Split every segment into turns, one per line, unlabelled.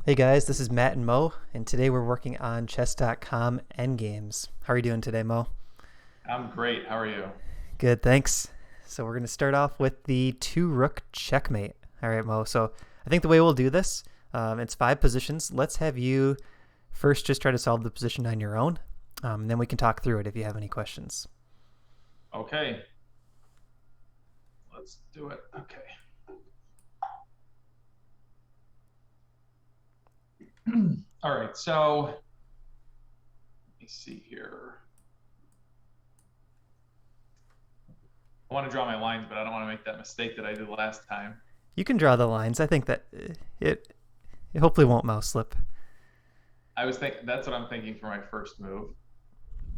Hey guys, this is Matt and Mo, and today we're working on chess.com endgames. How are you doing today, Mo?
I'm great. How are you?
Good, thanks. So we're going to start off with the two rook checkmate. All right, Mo. So I think the way we'll do this, it's five positions. Let's have you first just try to solve the position on your own, and then we can talk through it if you have any questions.
Okay, let's do it. Okay. All right. So let me see here. I want to draw my lines, but I don't want to make that mistake that I did last time.
You can draw the lines. I think that it, it hopefully won't mouse slip.
I was thinking that's what I'm thinking for my first move.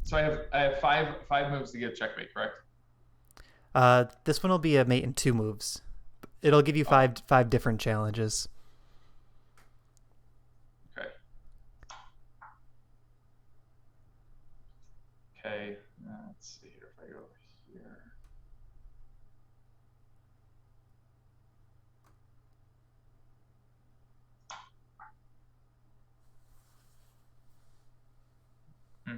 So I have five moves to give checkmate, correct?
This one will be a mate in two moves. It'll give you
Oh,
five different challenges.
okay. Okay. Let's see here. If I go over here. Hmm.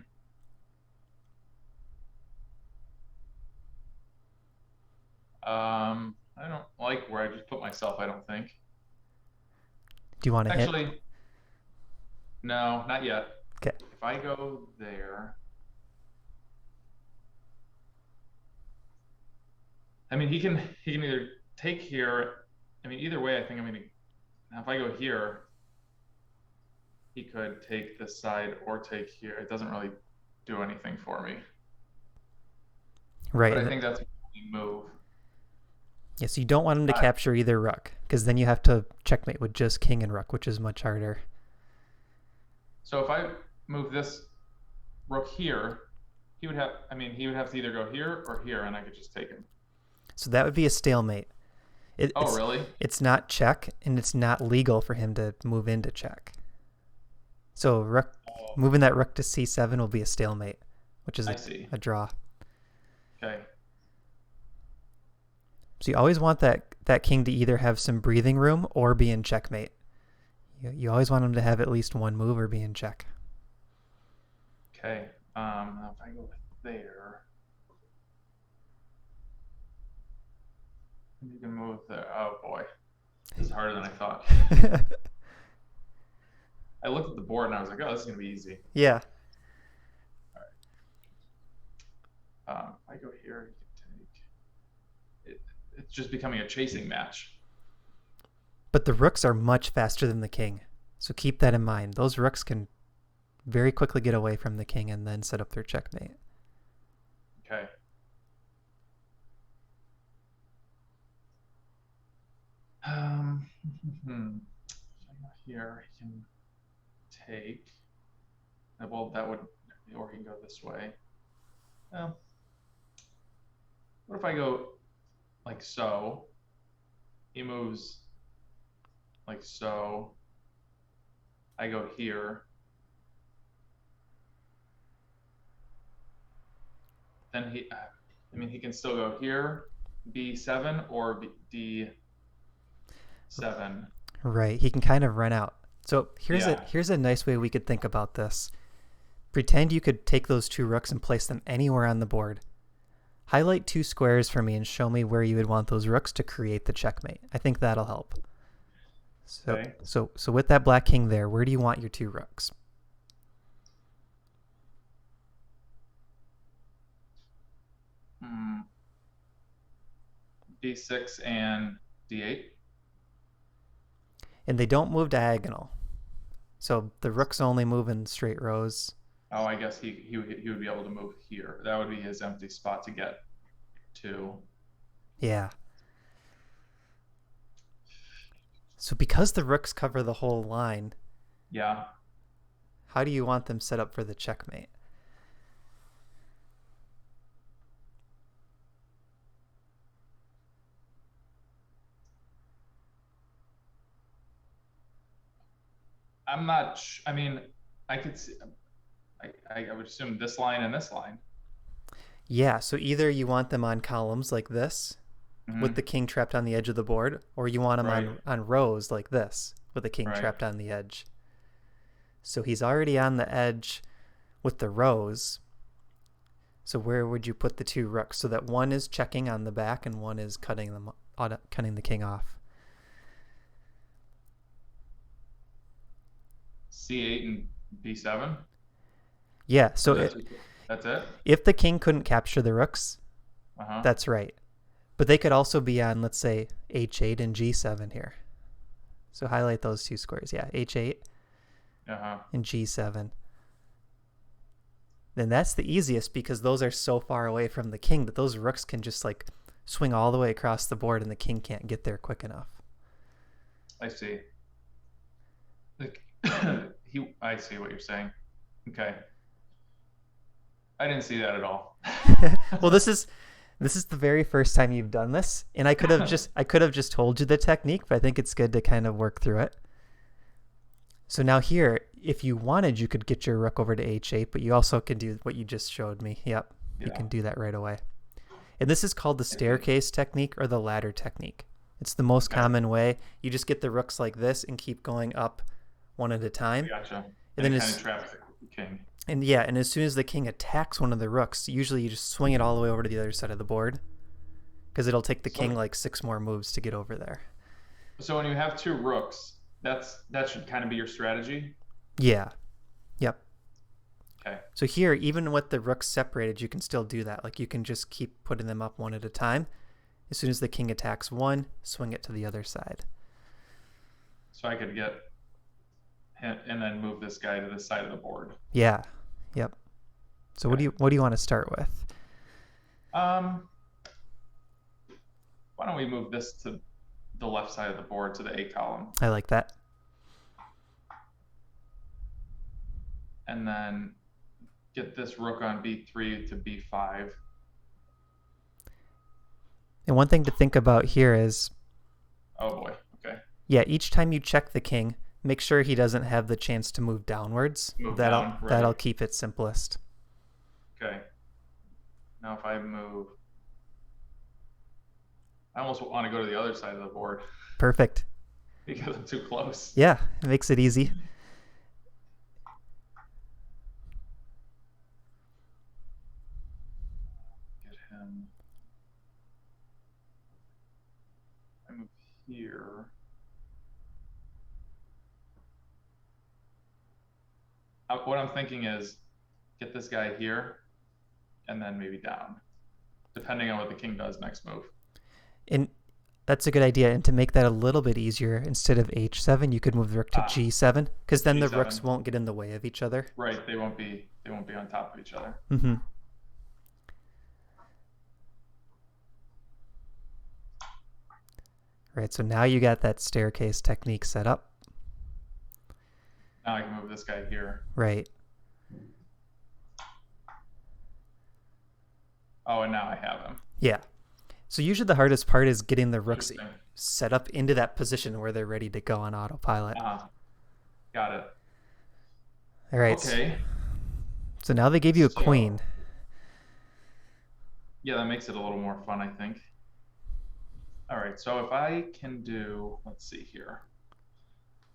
I don't like where I just put myself, I don't think.
Do you want to hit?
Actually, no, not yet.
Okay.
If I go there, I mean, he can either take here. I mean, either way, I think I'm gonna. Now, if I go here, he could take this side or take here. It doesn't really do anything for me.
Right.
But I think that's a winning move.
Yeah, so you don't want him to
Uh,
capture either rook, because then you have to checkmate with just king and rook, which is much harder.
so if I move this rook here, he would have. I mean, he would have to either go here or here, and I could just take him.
So that would be a stalemate. It,
Oh,
it's
really?
it's not check, and it's not legal for him to move into check. So rook
Oh,
moving that rook to c7 will be a stalemate, which is
I see.
a draw.
Okay.
So you always want that king to either have some breathing room or be in checkmate. You always want him to have at least one move or be in check.
Okay. Now if I go there, you can move there. Oh boy, this is harder than I thought. I looked at the board and I was like, oh, this is gonna be easy.
Yeah,
I go here, you can take it. It's just becoming a chasing match.
but the rooks are much faster than the king. So keep that in mind. Those rooks can very quickly get away from the king and then set up their checkmate.
Okay. Um, here he can take. Well, that would, or he can go this way. Well, what if I go like so? He moves like so. I go here. Then I mean, he can still go here, B7 or D7.
Right, he can kind of run out. So
Yeah.
here's a nice way we could think about this. Pretend you could take those two rooks and place them anywhere on the board. Highlight two squares for me and show me where you would want those rooks to create the checkmate. I think that'll help. So
Okay.
so with that black king there, where do you want your two rooks?
Hmm. D6 and D8.
And they don't move diagonal. So the rooks only move in straight rows.
Oh, I guess he would be able to move here. That would be his empty spot to get to.
Yeah. So because the rooks cover the whole line,
Yeah.
how do you want them set up for the checkmate?
I'm not. I mean, I could see. I would assume this line and this line.
Yeah, so either you want them on columns like this, with the
Hmm.
king trapped on the edge of the board, or you want them
Right.
on rows like this, with the king
Right.
trapped on the edge. So he's already on the edge with the rows. So where would you put the two rooks so that one is checking on the back and one is cutting the king off?
C8 and B7.
Yeah,
Or
so
that's it.
if the king couldn't capture the rooks,
Uh-huh.
that's right. But they could also be on, let's say, H8 and G7 here. So highlight those two squares. Yeah, H8
Uh-huh.
and G7. Then that's the easiest because those are so far away from the king that those rooks can just like swing all the way across the board and the king can't get there quick enough.
I see. I see what you're saying. Okay. I didn't see that at all.
Well, this is the very first time you've done this, and I could have just told you the technique, but I think it's good to kind of work through it. So now here, if you wanted, you could get your rook over to H8, but you also can do what you just showed me. Yep, you can do that right away. And this is called the staircase technique or the ladder technique. It's the most common way. You just get the rooks like this and keep going up one at a time.
Gotcha.
And then
it kind of traps the king.
And yeah, and as soon as the king attacks one of the rooks, usually you just swing it all the way over to the other side of the board because it'll take the king like 6 more moves to get over there.
So when you have two rooks, that should kind of be your strategy?
Yeah. Yep.
Okay.
So here, even with the rooks separated, you can still do that. Like you can just keep putting them up one at a time. As soon as the king attacks one, swing it to the other side.
So I could get and then move this guy to the side of the board.
Yeah. Yep. So what do you want to start with?
Why don't we move this to the left side of the board to the A column?
I like that.
And then get this rook on B3 to B5.
And one thing to think about here is,
oh boy, okay.
Yeah, each time you check the king, make sure he doesn't have the chance to move downwards. That'll keep it simplest.
Okay. Now if I move, I almost want to go to the other side of the board.
Perfect.
Because I'm too close.
Yeah, it makes it easy.
Get him. I move here. What I'm thinking is get this guy here and then maybe down, depending on what the king does next move.
And that's a good idea. And to make that a little bit easier, instead of H7, you could move the rook to G7, because then the rooks won't get in the way of each other.
Right, they won't be on top of each other.
Mm-hmm. Right, so now you got that staircase technique set up.
Now I can move this guy here.
Right.
Oh, and now I have him.
Yeah. So usually the hardest part is getting the rooks set up into that position where they're ready to go on autopilot.
Got it.
All right.
Okay.
So now they gave you a queen.
Yeah, that makes it a little more fun, I think. All right, so if I can do, let's see here.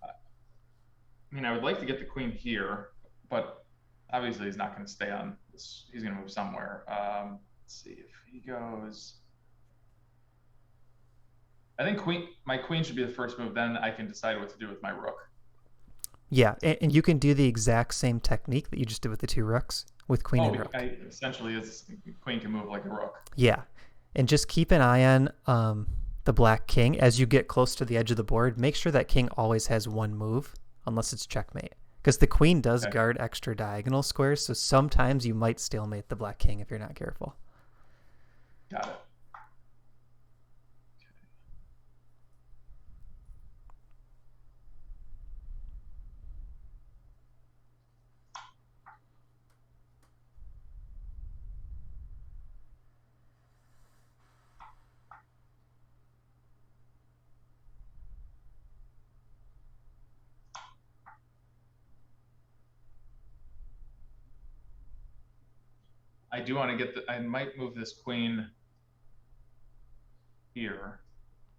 I mean, I would like to get the queen here, but obviously he's not going to stay on this. He's going to move somewhere. Let's see if he goes. I think my queen should be the first move. Then I can decide what to do with my rook.
Yeah, and you can do the exact same technique that you just did with the two rooks with queen and rook.
Essentially, queen can move like a rook.
Yeah, and just keep an eye on the black king as you get close to the edge of the board. Make sure that king always has one move, unless it's checkmate, because the queen does guard extra diagonal squares. So sometimes you might stalemate the black king if you're not careful.
Got it. I do want to I might move this queen here.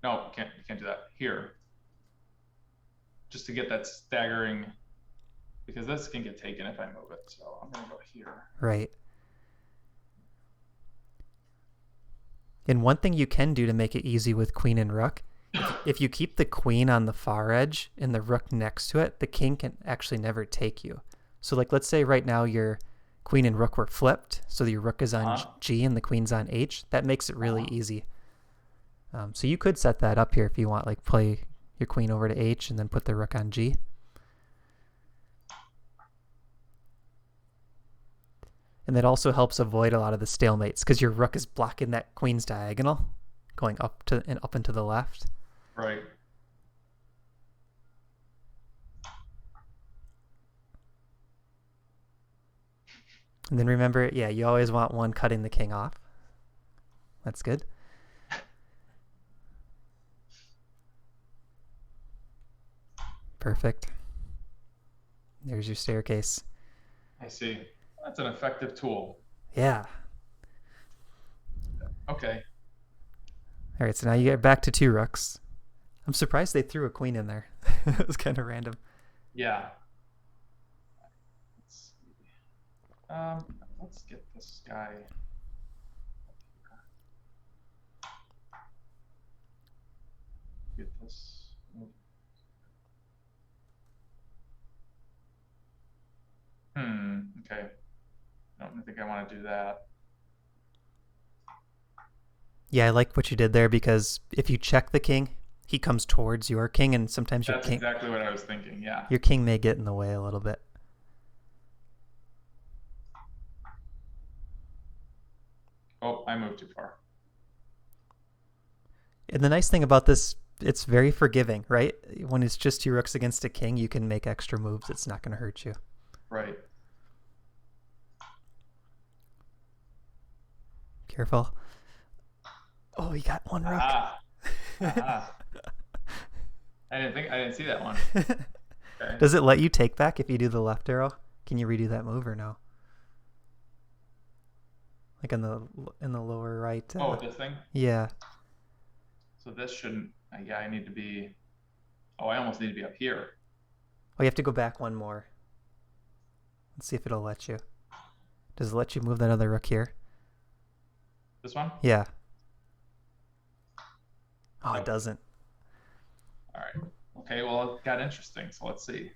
No, you can't do that. Here. just to get that staggering, because this can get taken if I move it. So I'm going to go here.
Right. And one thing you can do to make it easy with queen and rook, if you keep the queen on the far edge and the rook next to it, the king can actually never take you. So like, let's say right now your queen and rook were flipped, so your rook is on G and the queen's on H. That makes it really easy. So you could set that up here if you want, like play your queen over to H and then put the rook on G. And that also helps avoid a lot of the stalemates because your rook is blocking that queen's diagonal going up to and up and to the left.
Right.
And then remember, yeah, you always want one cutting the king off. That's good. Perfect. There's your staircase.
I see. That's an effective tool.
Yeah.
Okay.
All right, so now you get back to 2 rooks. I'm surprised they threw a queen in there. It was kind of random.
Yeah. Let's see. Let's get this guy. Get this. Okay. I don't think I want to do that.
Yeah, I like what you did there because if you check the king, he comes towards your king, and sometimes
That's exactly what I was thinking, yeah.
Your king may get in the way a little bit.
Oh, I moved too far.
And the nice thing about this, it's very forgiving, right? When it's just 2 rooks against a king, you can make extra moves. It's not going to hurt you.
Right.
Careful. Oh, you got 1 rook.
I didn't see that one. Okay.
Does it let you take back if you do the left arrow? Can you redo that move or no? Like in the lower right.
Oh, this thing?
Yeah.
So this shouldn't. Yeah, I need to be. Oh, I almost need to be up here.
Oh, you have to go back 1 more. Let's see if it'll let you. Does it let you move that other rook here?
This one?
Yeah. Oh,
Nope.
It doesn't.
All right. Okay. Well, it got interesting. So let's see.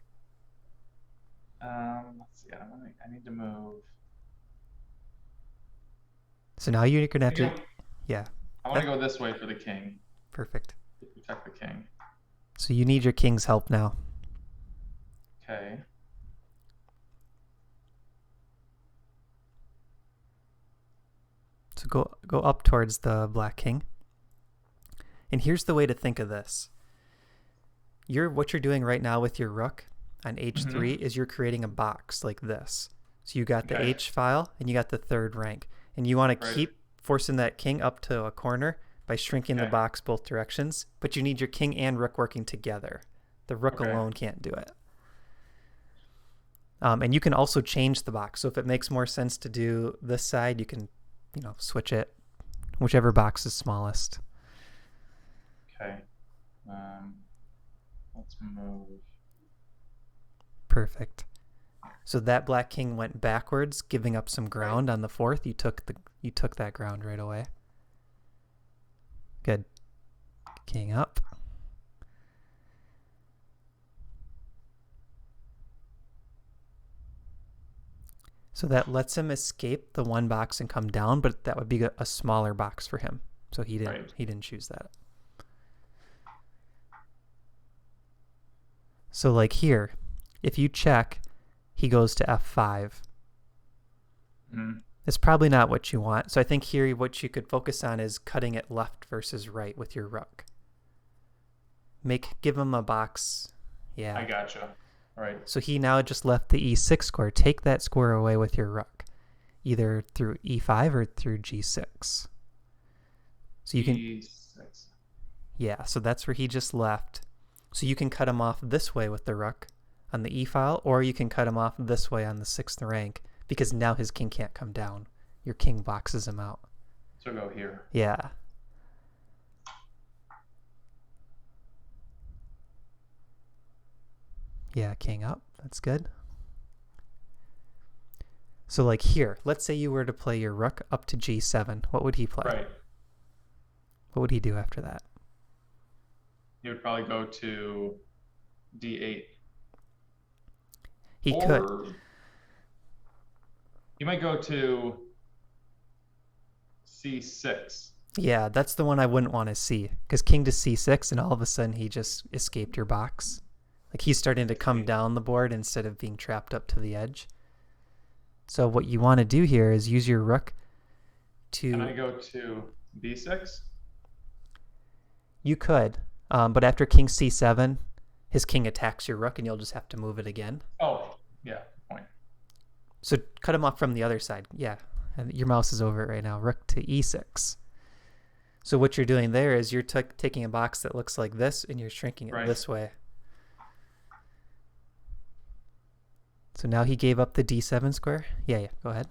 Let's see. I need to move.
So now you're gonna have to. Yeah.
I want to go this way for the king.
Perfect.
To protect the king.
So you need your king's help now.
Okay.
So go up towards the black king. And here's the way to think of this. What you're doing right now with your rook on H3 is you're creating a box like this. So you got the H file and you got the 3rd rank. And you want to keep forcing that king up to a corner by shrinking the box both directions. But you need your king and rook working together. The rook alone can't do it. And you can also change the box. So if it makes more sense to do this side, you can, switch it, whichever box is smallest.
Okay. Let's move.
Perfect. So that black king went backwards, giving up some ground on the 4th. You took that ground right away. Good. King up. So that lets him escape the 1 box and come down, but that would be a smaller box for him. So he didn't choose that. So like here, if you check, he goes to F5. It's probably not what you want. So I think here what you could focus on is cutting it left versus right with your rook. Give him a box. Yeah.
I gotcha. All right.
So he now just left the E6 square. Take that square away with your rook, either through E5 or through G6. So you can.
E6.
Yeah, so that's where he just left. So you can cut him off this way with the rook on the E file, or you can cut him off this way on the 6th rank because now his king can't come down. Your king boxes him out.
So go here.
Yeah. Yeah, king up. That's good. So like here, let's say you were to play your rook up to g7. What would he play?
Right.
What would he do after that?
He would probably go to d8.
He could.
Or he might go to c6.
Yeah, that's the one I wouldn't want to see. Because king to c6, and all of a sudden he just escaped your box. Like he's starting to come down the board instead of being trapped up to the edge. So what you want to do here is use your rook to...
Can I go to b6?
You could, but after king c7, his king attacks your rook and you'll just have to move it again.
Oh, yeah, point.
So cut him off from the other side. Yeah, and your mouse is over it right now. Rook to e6. So what you're doing there is you're taking a box that looks like this and you're shrinking it this way. So now he gave up the d7 square. Yeah, go ahead.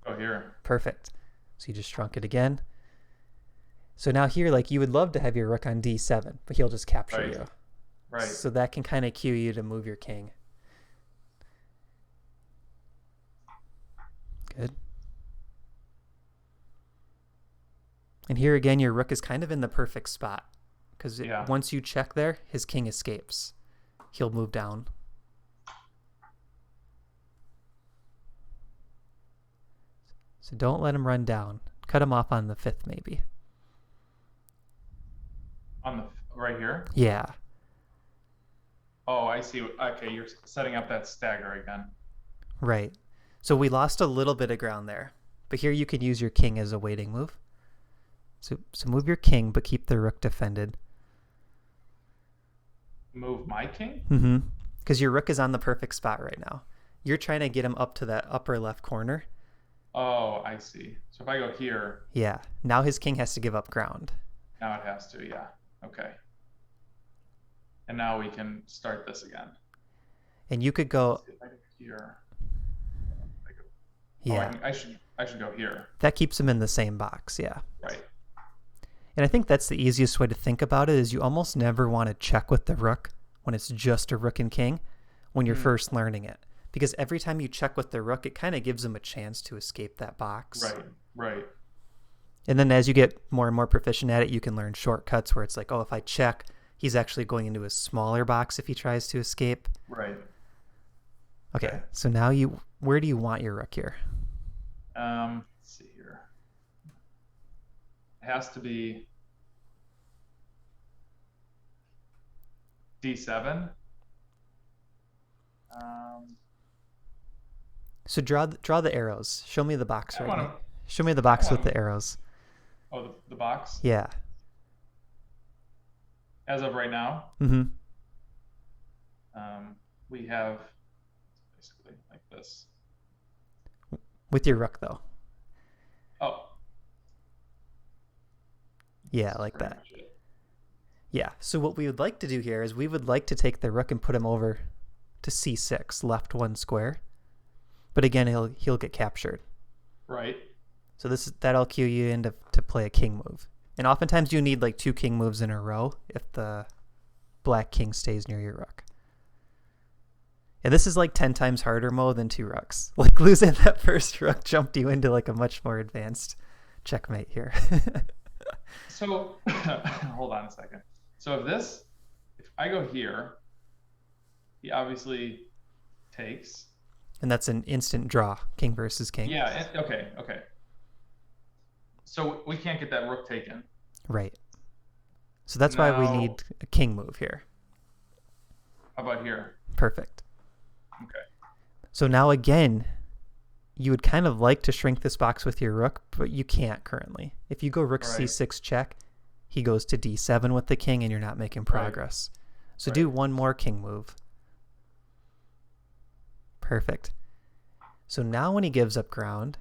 Go here.
Perfect. So you just shrunk it again. So now here, like you would love to have your rook on d7, but he'll just capture you.
Right.
So that can kind of cue you to move your king. Good. And here again, your rook is kind of in the perfect spot because once you check there, his king escapes. He'll move down. So don't let him run down. Cut him off on the 5th maybe.
On the right here?
Yeah.
Oh, I see. Okay, you're setting up that stagger again.
Right. So we lost a little bit of ground there. But here you can use your king as a waiting move. So move your king, but keep the rook defended.
Move my king?
Mm-hmm. Because your rook is on the perfect spot right now. You're trying to get him up to that upper left corner.
Oh, I see. So if I go here...
Yeah. Now his king has to give up ground.
Now it has to, yeah. Okay. And now we can start this again.
And you could go...
If I go here...
Yeah.
Oh, I should go here.
That keeps him in the same box, yeah.
Right.
And I think that's the easiest way to think about it is you almost never want to check with the rook when it's just a rook and king when you're first learning it. Because every time you check with the rook, it kind of gives him a chance to escape that box.
Right.
And then as you get more and more proficient at it, you can learn shortcuts where it's like, oh, if I check, he's actually going into a smaller box if he tries to escape.
Right.
Okay, so now where do you want your rook here?
Let's see here. It has to be d7.
So draw the arrows. Show me the box right now. Show me the box with the arrows.
Oh, the box?
Yeah.
As of right now?
Mm-hmm.
We have basically like this.
With your rook, though.
Oh.
Yeah, like that. Yeah, so what we would like to do here is we would like to take the rook and put him over to c6, left 1 square. But again, he'll get captured.
Right.
So that'll cue you in to play a king move. And oftentimes you need like 2 king moves in a row if the black king stays near your rook. And this is like 10 times harder mode than 2 rooks. Like losing that first rook jumped you into like a much more advanced checkmate here.
So hold on a second. So if I go here, he obviously takes.
And that's an instant draw, king versus king.
Yeah, okay. So we can't get that rook taken.
Right. So that's why we need a king move here.
How about here?
Perfect.
Okay.
So now again, you would kind of like to shrink this box with your rook, but you can't currently. If you go rook c6 check, he goes to d7 with the king and you're not making progress. So do one more king move. Perfect. So now when he gives up ground,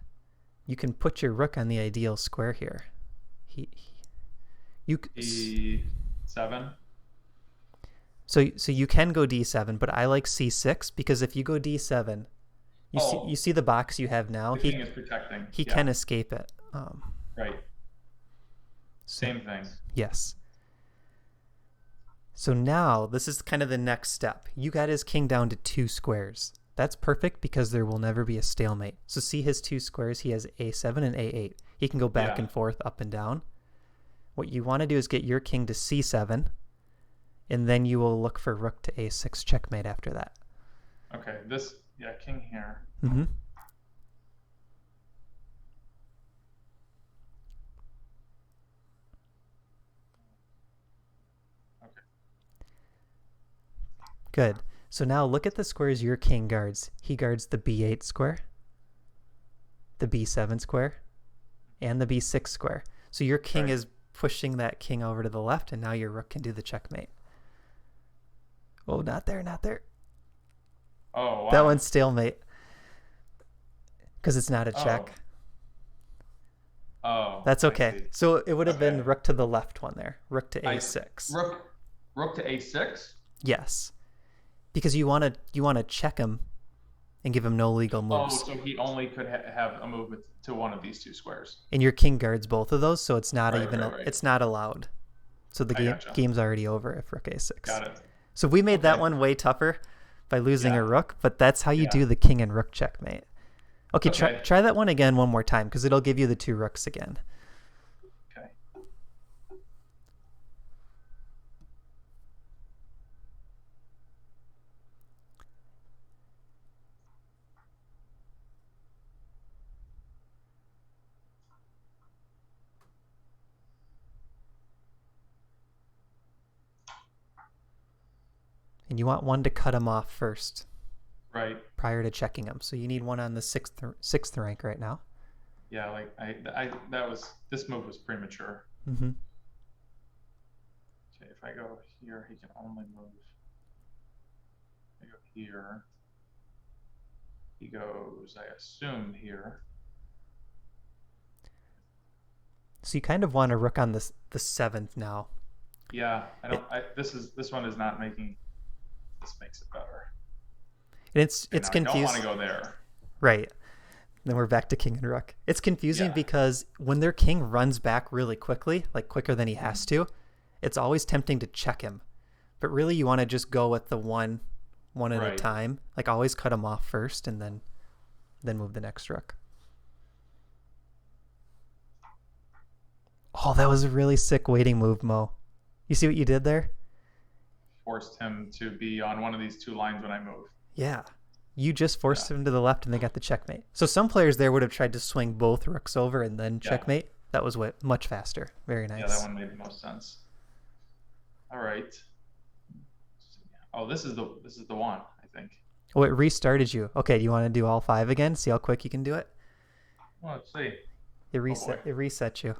you can put your rook on the ideal square here.
d7.
So you can go d7, but I like c6 because if you go d7, you see the box you have now.
The king is protecting.
He can escape it.
Right. Same thing.
Yes. So now this is kind of the next step. You got his king down to 2 squares. That's perfect because there will never be a stalemate. So see his 2 squares, he has a7 and a8. He can go back and forth, up and down. What you want to do is get your king to c7, and then you will look for rook to a6 checkmate after that.
Okay, king here.
Mm-hmm.
Okay.
Good. So now look at the squares your king guards. He guards the b8 square, the b7 square, and the b6 square. So your king is pushing that king over to the left, and now your rook can do the checkmate. Oh, not there, not there.
Oh, wow.
That one's stalemate because it's not a check.
Oh.
That's okay. So it would have been rook to the left one there. Rook to a6.
Rook to a6?
Yes. Because you want to check him and give him no legal moves.
Oh, so he only could have a move to one of these 2 squares.
And your king guards both of those, so it's not it's not allowed. So the game's already over if rook a6.
Got it.
So we made that one way tougher by losing a rook, but that's how you do the king and rook checkmate. Okay, try that one again one more time because it'll give you the 2 rooks again.
Okay.
And you want one to cut him off first.
Right.
Prior to checking him. So you need one on the sixth rank right now.
Yeah, like this move was premature.
Mm-hmm.
Okay, if I go here, he can only move. I go here. He goes, I assume, here.
So you kind of want a rook on the 7th now.
Yeah, this one is not making. This makes it better.
And it's confusing.
I don't want to go there.
Right. Then we're back to king and rook. It's confusing because when their king runs back really quickly, like quicker than he has to, it's always tempting to check him. But really you want to just go with the one at a time. Like always cut him off first and then move the next rook. Oh, that was a really sick waiting move, Mo. You see what you did there?
Forced him to be on one of these 2 lines when I move.
Yeah. You just forced him to the left and they got the checkmate. So some players there would have tried to swing both rooks over and then checkmate. That was much faster. Very nice.
Yeah, that one made the most sense. All right. Oh, this is the one, I think.
Oh, it restarted you. Okay, do you want to do all 5 again? See how quick you can do it?
Well, let's see.
It resets you.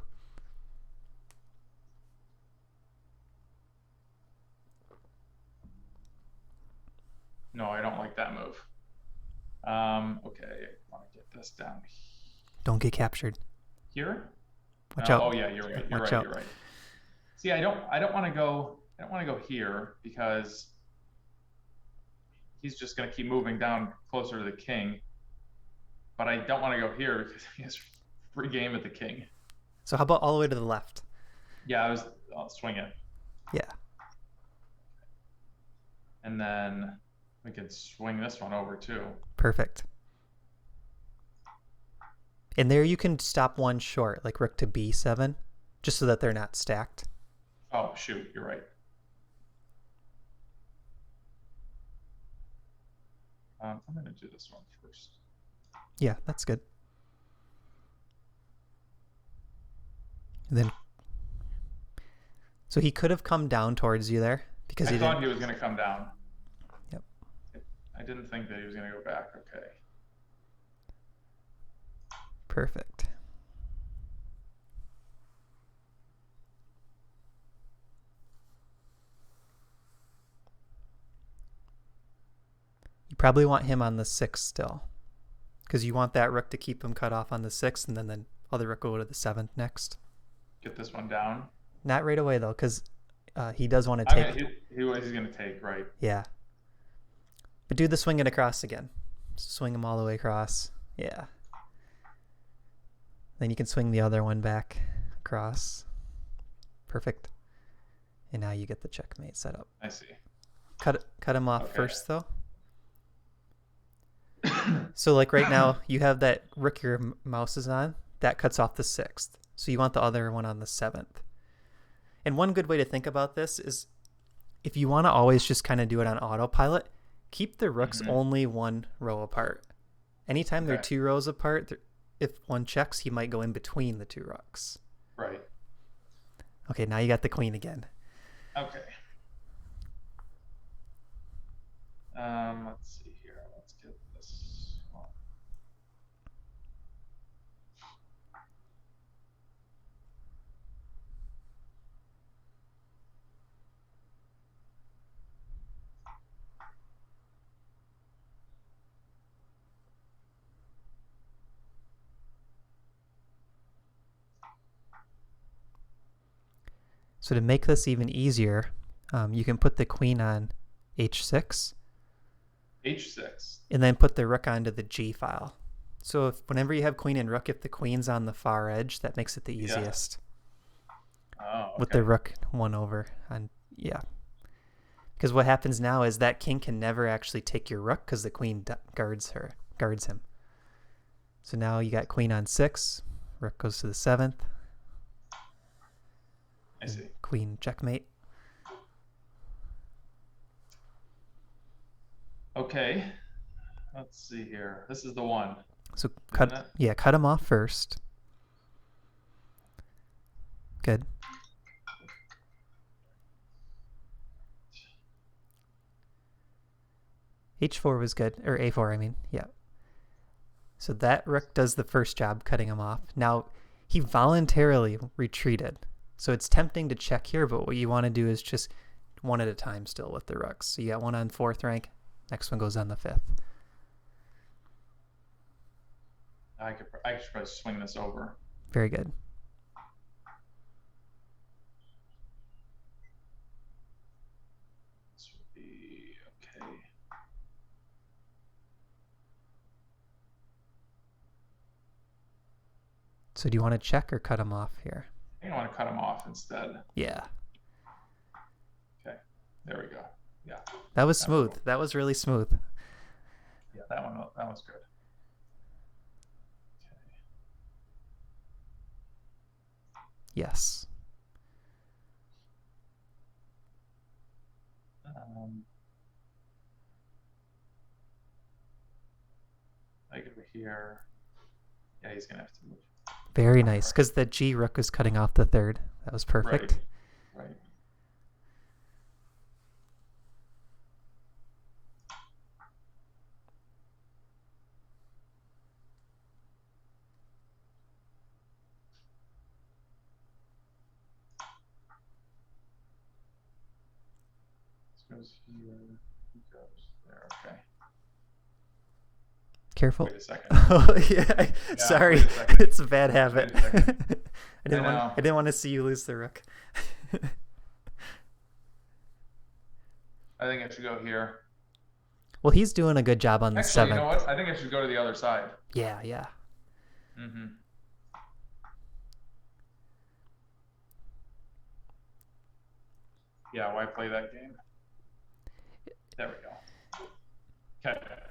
No, I don't like that move. Okay, I want to get this down.
Don't get captured.
Here?
Watch out.
Oh yeah, you're right. You're right. See, I don't want to go. I don't want to go here because he's just going to keep moving down closer to the king. But I don't want to go here because he has free game at the king.
So how about all the way to the left?
Yeah, I'll swing it.
Yeah.
And then we could swing this one over too.
Perfect. And there you can stop one short, like rook to b7, just so that they're not stacked.
Oh, shoot, you're right. I'm going to do this one first.
Yeah, that's good. And then, so he could have come down towards you there because
I thought he was going to come down.
Yep.
I didn't think that he was going to go back. Okay.
Perfect. You probably want him on the 6th still because you want that rook to keep him cut off on the 6th and then the other rook will go to the 7th next.
Get this one down.
Not right away though because he does want to take.
He's going to take, right?
Yeah. But do the swing it across again. Swing him all the way across. Yeah. Then you can swing the other one back across. Perfect. And now you get the checkmate set up.
I see.
Cut him off
Okay.
first, though. So like right now, you have that rook your mouse is on. That cuts off the 6th. So you want the other one on the 7th. And one good way to think about this is if you want to always just kind of do it on autopilot, keep the rooks only 1 row apart. Anytime they're 2 rows apart, if one checks, he might go in between the 2 rooks.
Right.
Okay, now you got the queen again.
Okay. Let's see here. Let's get this one.
So to make this even easier, you can put the queen on h6.
H6.
And then put the rook onto the G file. So whenever you have queen and rook, if the queen's on the far edge, that makes it the easiest.
Oh, okay.
With the rook 1 over on, because what happens now is that king can never actually take your rook because the queen guards him. So now you got queen on 6, rook goes to the 7th.
I see.
Queen checkmate.
Okay. Let's see here. This is the one.
So cut him off first. Good. H4 was good, or A4, I mean, yeah. So that rook does the first job, cutting him off. Now, he voluntarily retreated. So it's tempting to check here, but what you want to do is just 1 at a time still with the rooks. So you got 1 on 4th rank, next one goes on the 5th.
I could probably swing this over.
Very good.
This would be okay.
So do you want to check or cut him off here?
I think I want to cut him off instead.
Yeah.
Okay. There we go. Yeah.
That was smooth. Cool. That was really smooth.
Yeah, that was good. Okay.
Yes.
Like over here. Yeah, he's gonna have to move.
Very nice, because the G rook was cutting off the 3rd. That was perfect.
Right. This goes here. He goes there. Okay.
Careful.
Wait a second.
Oh yeah. Sorry, it's a bad habit. I didn't want to see you lose the rook.
I think I should go here.
Well, he's doing a good job on the 7th.
You know what? I think I should go to the other side.
Yeah.
Mm-hmm. Yeah, why play that game? There we go. Okay.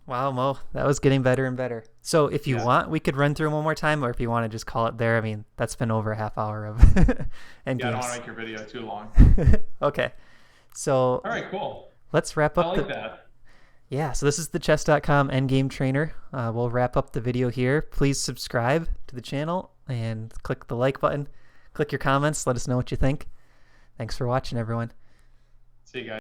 Wow, Mo, that was getting better and better. So if you want, we could run through them one more time, or if you want to just call it there. I mean, that's been over a half hour of Endgames.
Yeah, I don't want to make your video too long.
Okay. So
all right, cool.
Let's wrap up.
I like that.
Yeah, so this is the chess.com Endgame Trainer. We'll wrap up the video here. Please subscribe to the channel and click the like button. Click your comments. Let us know what you think. Thanks for watching, everyone.
See you guys.